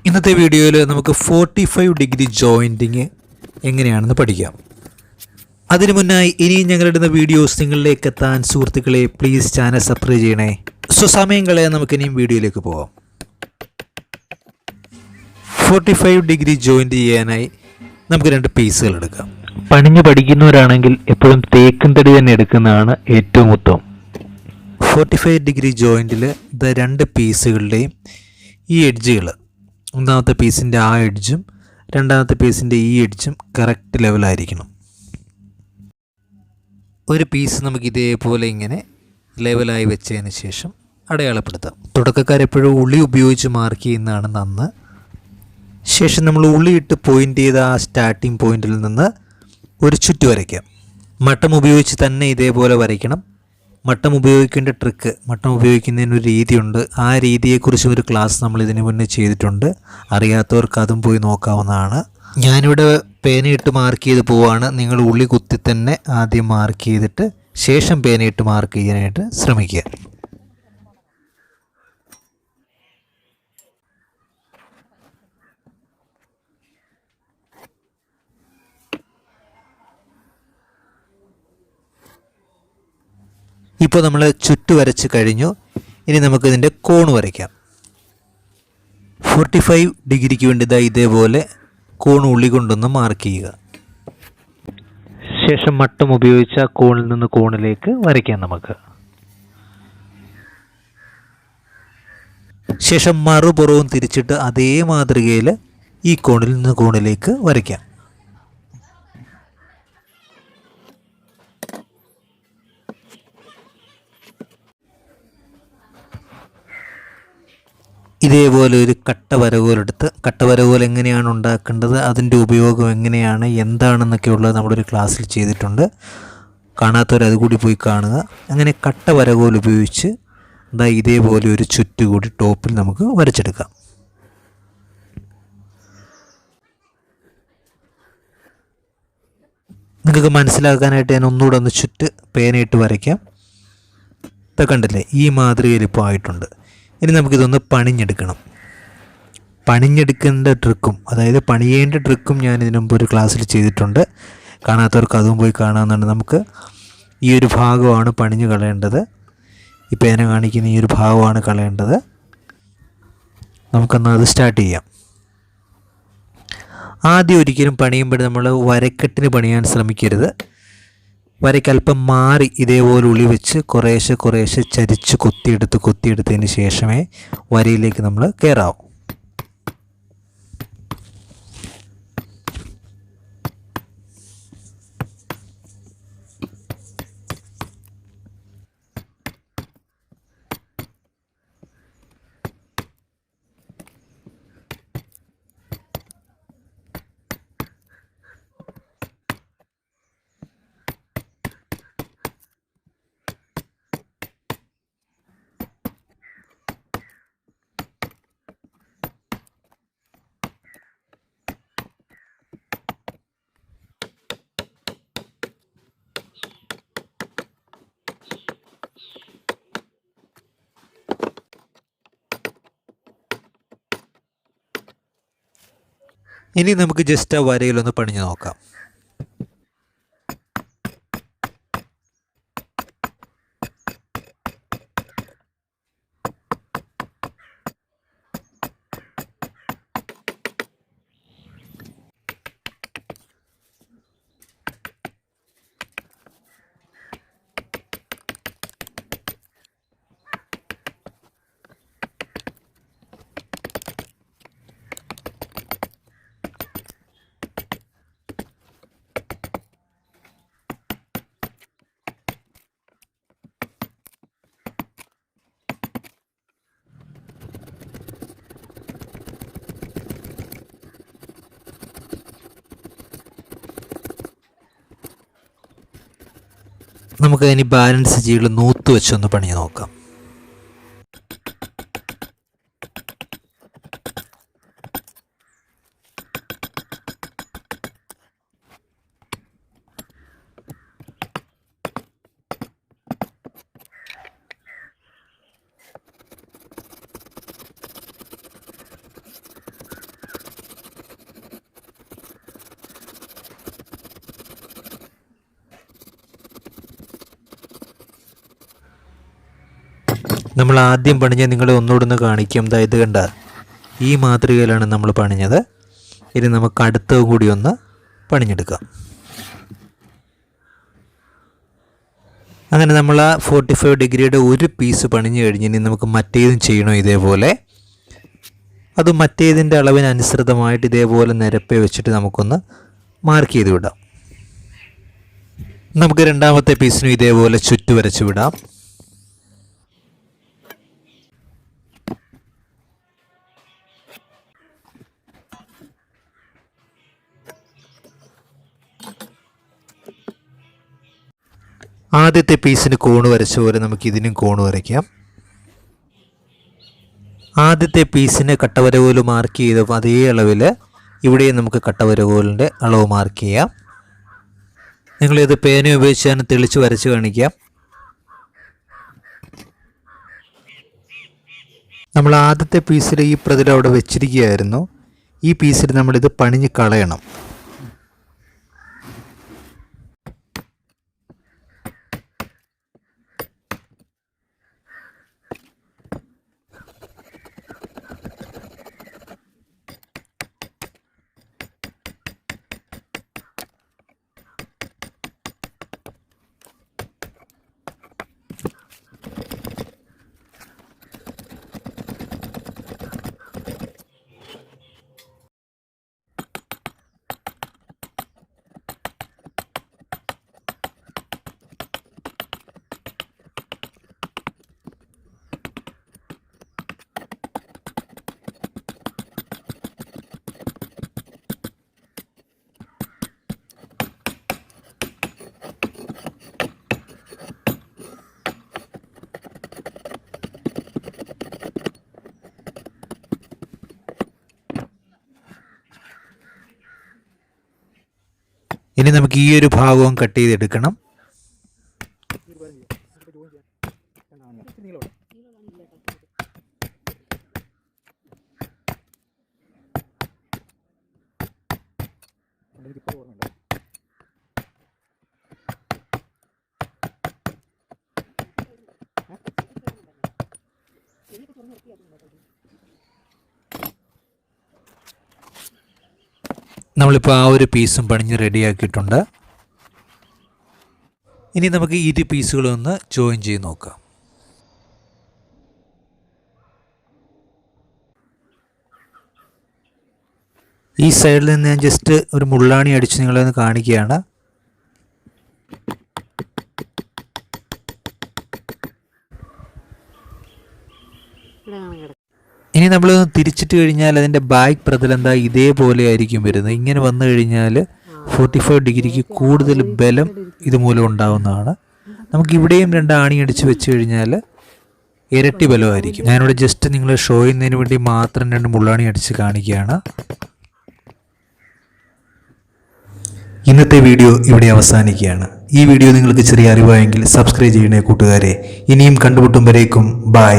ഇന്നത്തെ വീഡിയോയിൽ നമുക്ക് 45 ഡിഗ്രി ജോയിൻറ്റിങ് എങ്ങനെയാണെന്ന് പഠിക്കാം. അതിനു മുന്നായി ഇനിയും ഞങ്ങളിടുന്ന വീഡിയോസ് നിങ്ങളിലേക്ക് എത്താൻ സുഹൃത്തുക്കളെ പ്ലീസ് ചാനൽ സബ്സ്ക്രൈബ് ചെയ്യണേ. സമയം കളയാൻ നമുക്ക് ഇനിയും വീഡിയോയിലേക്ക് പോകാം. 45 ഡിഗ്രി ജോയിൻറ്റ് ചെയ്യാനായി നമുക്ക് 2 പീസുകൾ എടുക്കാം. പണിഞ്ഞ് പഠിക്കുന്നവരാണെങ്കിൽ എപ്പോഴും തേക്കും തടി തന്നെ എടുക്കുന്നതാണ് ഏറ്റവും ഉത്തമം. 45 ഡിഗ്രി ജോയിൻറ്റിൽ 2 പീസുകളുടെയും ഈ എഡ്ജുകൾ, ഒന്നാമത്തെ പീസിൻ്റെ ആ എഡ്ജും രണ്ടാമത്തെ പീസിൻ്റെ ഈ എഡ്ജും കറക്റ്റ് ലെവലായിരിക്കണം. ഒരു പീസ് നമുക്ക് ഇതേപോലെ ഇങ്ങനെ ലെവലായി വെച്ചതിന് ശേഷം അടയാളപ്പെടുത്താം. തുടക്കക്കാരെപ്പോഴും ഉളി ഉപയോഗിച്ച് മാർക്ക് ചെയ്യുന്നതാണ് നന്ന്. ശേഷം നമ്മൾ ഉള്ളിയിട്ട് പോയിൻ്റ് ചെയ്ത ആ സ്റ്റാർട്ടിംഗ് പോയിന്റിൽ നിന്ന് ഒരു ചുറ്റ് വരയ്ക്കാം. മട്ടം ഉപയോഗിച്ച് തന്നെ ഇതേപോലെ വരയ്ക്കണം. മട്ടം ഉപയോഗിക്കേണ്ട ട്രിക്ക്, മട്ടം ഉപയോഗിക്കുന്നതിനൊരു രീതിയുണ്ട്. ആ രീതിയെക്കുറിച്ച് ഒരു ക്ലാസ് നമ്മൾ ഇതിനു മുന്നേ ചെയ്തിട്ടുണ്ട്. അറിയാത്തവർക്ക് അതും പോയി നോക്കാവുന്നതാണ്. ഞാനിവിടെ പേനയിട്ട് മാർക്ക് ചെയ്ത് പോവാണ്. നിങ്ങൾ ഉള്ളി കുത്തി തന്നെ ആദ്യം മാർക്ക് ചെയ്തിട്ട് ശേഷം പേനയിട്ട് മാർക്ക് ചെയ്യാനായിട്ട് ശ്രമിക്കുക. ഇപ്പോൾ നമ്മൾ ചുറ്റ് വരച്ച് കഴിഞ്ഞു. ഇനി നമുക്കിതിൻ്റെ കോൺ വരയ്ക്കാം. 45 ഡിഗ്രിക്ക് വേണ്ടി ഇതേപോലെ കോൺ ഉള്ളി കൊണ്ടൊന്ന് മാർക്ക് ചെയ്യുക. ശേഷം മട്ടം ഉപയോഗിച്ച കോണിൽ നിന്ന് കോണിലേക്ക് വരയ്ക്കാം നമുക്ക്. ശേഷം മറുപുറവും തിരിച്ചിട്ട് അതേ മാതൃകയിൽ ഈ കോണിൽ നിന്ന് കോണിലേക്ക് വരയ്ക്കാം. ഇതേപോലെ ഒരു കട്ട വരകോലെടുത്ത്, കട്ട വരകോൽ എങ്ങനെയാണ് ഉണ്ടാക്കേണ്ടത്, അതിൻ്റെ ഉപയോഗം എങ്ങനെയാണ്, എന്താണെന്നൊക്കെ ഉള്ളത് നമ്മളൊരു ക്ലാസ്സിൽ ചെയ്തിട്ടുണ്ട്. കാണാത്തവർ അതുകൂടി പോയി കാണുക. അങ്ങനെ കട്ട വരകോൽ ഉപയോഗിച്ച് ഇതേപോലെ ഒരു ചുറ്റ് കൂടി ടോപ്പിൽ നമുക്ക് വരച്ചെടുക്കാം. നിങ്ങൾക്ക് മനസ്സിലാക്കാനായിട്ട് ഞാൻ ഒന്നുകൂടെ ഒന്ന് ചുറ്റ് പേനയിട്ട് വരയ്ക്കാം. ഇപ്പം കണ്ടില്ലേ, ഈ മാതൃകയിൽ ഇപ്പോൾ ആയിട്ടുണ്ട്. ഇനി നമുക്കിതൊന്ന് പണിഞ്ഞെടുക്കണം. പണിഞ്ഞെടുക്കേണ്ട ട്രിക്കും, അതായത് പണിയേണ്ട ട്രിക്കും ഞാൻ ഇതിനു മുമ്പ് ഒരു ക്ലാസ്സിൽ ചെയ്തിട്ടുണ്ട്. കാണാത്തവർക്ക് അതും പോയി കാണാമെന്നുണ്ട്. നമുക്ക് ഈ ഒരു ഭാഗമാണ് പണിഞ്ഞ് കളയേണ്ടത്. ഈ പേന കാണിക്കുന്ന ഈ ഒരു ഭാഗമാണ് കളയേണ്ടത്. നമുക്കെന്നാൽ അത് സ്റ്റാർട്ട് ചെയ്യാം. ആദ്യം ഒരിക്കലും പണിയുമ്പോൾ നമ്മൾ വരക്കെട്ടിന് പണിയാൻ ശ്രമിക്കരുത്. വരയ്ക്ക് അല്പം മാറി ഇതേപോലെ ഉളി വെച്ച് കുറേശ്ശെ ചരിച്ച് കൊത്തിയെടുത്തതിന് ശേഷമേ വരയിലേക്ക് നമ്മൾ കയറാവൂ. ഇനി നമുക്ക് ജസ്റ്റ് ആ വരയിലൊന്ന് പണിഞ്ഞ് നോക്കാം. നമുക്ക് അതിന് ബാലൻസ് ചെയ്ത് നൂത്ത് വെച്ചൊന്ന് പണിഞ്ഞ് നോക്കാം. നമ്മൾ ആദ്യം പണിഞ്ഞ നിങ്ങളെ ഒന്നുകൂടെ ഒന്ന് കാണിക്കാം. ഇത് കണ്ട ഈ മാതൃകയിലാണ് നമ്മൾ പണിഞ്ഞത്. ഇനി നമുക്ക് അടുത്ത കൂടി ഒന്ന് പണിഞ്ഞെടുക്കാം. അങ്ങനെ നമ്മൾ ആ 45 ഡിഗ്രിയുടെ ഒരു പീസ് പണിഞ്ഞു കഴിഞ്ഞ് ഇനി നമുക്ക് മറ്റേതും ചെയ്യണം ഇതേപോലെ. അത് മറ്റേതിൻ്റെ അളവിനനുസൃതമായിട്ട് ഇതേപോലെ നിരപ്പേ വെച്ചിട്ട് നമുക്കൊന്ന് മാർക്ക് ചെയ്ത് വിടാം. നമുക്ക് രണ്ടാമത്തെ പീസിനും ഇതേപോലെ ചുറ്റു വരച്ച് വിടാം. ആദ്യത്തെ പീസിന് കോണ് വരച്ച പോലെ നമുക്ക് ഇതിനും കോണ് വരയ്ക്കാം. ആദ്യത്തെ പീസിന് കട്ടവരകോല് മാർക്ക് ചെയ്തപ്പോൾ അതേ അളവിൽ ഇവിടെയും നമുക്ക് കട്ടവരകോലിൻ്റെ അളവ് മാർക്ക് ചെയ്യാം. നിങ്ങളിത് പേന ഉപയോഗിച്ചാണ് തെളിച്ച് വരച്ച് കാണിക്കാം. നമ്മൾ ആദ്യത്തെ പീസിൽ ഈ പ്രതലം അവിടെ വെച്ചിരിക്കുകയായിരുന്നു. ഈ പീസിൽ നമ്മളിത് പണിഞ്ഞ് കളയണം. ഇനി നമുക്ക് ഈ ഒരു ഭാഗവും കട്ട് ചെയ്തെടുക്കണം. നമ്മളിപ്പോൾ ആ ഒരു പീസും പണിഞ്ഞ് റെഡിയാക്കിയിട്ടുണ്ട്. ഇനി നമുക്ക് ഈ പീസുകളൊന്ന് ജോയിൻ ചെയ്ത് നോക്കാം. ഈ സൈഡിൽ നിന്ന് ഞാൻ ജസ്റ്റ് ഒരു മുള്ളാണി അടിച്ച് നിങ്ങളെ ഒന്ന് കാണിക്കുകയാണ്. ഇനി നമ്മൾ തിരിച്ചിട്ട് കഴിഞ്ഞാൽ അതിൻ്റെ ബാക്ക് പ്രതലം എന്താ ഇതേപോലെ ആയിരിക്കും വരുന്നത്. ഇങ്ങനെ വന്നു കഴിഞ്ഞാൽ 45 ഡിഗ്രിക്ക് കൂടുതൽ ബലം ഇതുമൂലം ഉണ്ടാകുന്നതാണ്. നമുക്കിവിടെയും 2 ആണി അടിച്ച് വെച്ച് കഴിഞ്ഞാൽ ഇരട്ടി ബലമായിരിക്കും. ഞാനിവിടെ ജസ്റ്റ് നിങ്ങൾ ഷോ ചെയ്യുന്നതിന് വേണ്ടി മാത്രം 2 മുള്ളാണി അടിച്ച് കാണിക്കുകയാണ്. ഇന്നത്തെ വീഡിയോ ഇവിടെ അവസാനിക്കുകയാണ്. ഈ വീഡിയോ നിങ്ങൾക്ക് ചെറിയ അറിവായെങ്കിൽ സബ്സ്ക്രൈബ് ചെയ്യണേ കൂട്ടുകാരെ. ഇനിയും കണ്ടുമുട്ടുമ്പോഴേക്കും ബൈ.